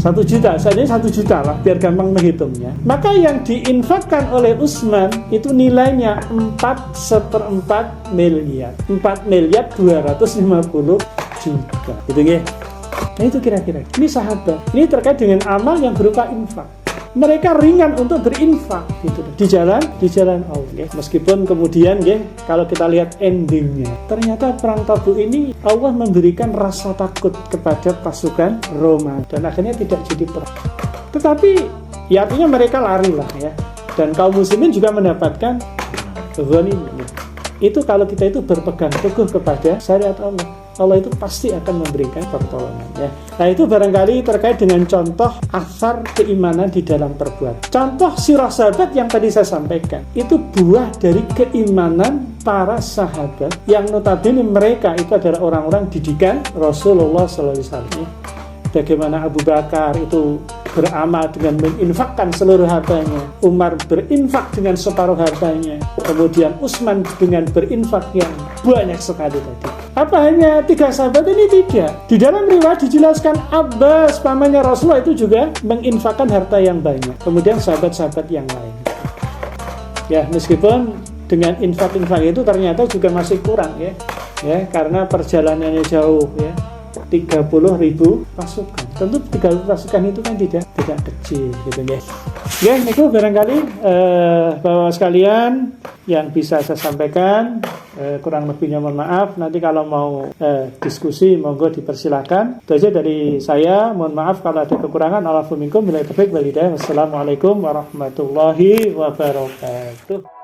Speaker 1: 1 juta, saja 1 juta lah biar gampang menghitungnya. Maka yang diinfakkan oleh Utsman itu nilainya 4/4 miliar. 4.250 juta. Gitu ya. Nah itu kira-kira. Ini sahabat. Ini terkait dengan amal yang berupa infak. mereka ringan untuk berinfak gitu di jalan Allah ya. Meskipun kemudian ya kalau kita lihat endingnya, ternyata perang Tabuk ini Allah memberikan rasa takut kepada pasukan Romawi dan akhirnya tidak jadi perang. Tetapi ya artinya mereka lari lah ya, dan kaum muslimin juga mendapatkan ghanimah. Itu kalau kita itu berpegang teguh kepada syariat Allah, Allah itu pasti akan memberikan pertolongan ya. Nah itu barangkali terkait dengan contoh asar keimanan di dalam perbuatan. Contoh sirah sahabat yang tadi saya sampaikan itu buah dari keimanan para sahabat yang notabene mereka itu adalah orang-orang didikan Rasulullah SAW. Bagaimana Abu Bakar itu beramal dengan menginfakkan seluruh hartanya, Umar berinfak dengan separuh hartanya, kemudian Utsman dengan berinfak yang banyak sekali tadi. Apa hanya 3 sahabat ini? Tidak. Di dalam riwayat dijelaskan Abbas pamannya Rasulullah itu juga menginfakkan harta yang banyak. Kemudian sahabat-sahabat yang lain. Ya, meskipun dengan infak-infak itu ternyata juga masih kurang ya. Ya, karena perjalanannya jauh ya. 30.000 pasukan. Tentu 30 pasukan itu kan tidak kecil gitu ya. Ya, itu barangkali Bapak sekalian yang bisa saya sampaikan. Kurang lebihnya mohon maaf. Nanti kalau mau diskusi monggo dipersilakan. Itu aja dari saya. Mohon maaf kalau ada kekurangan. Wassalamualaikum warahmatullahi wabarakatuh.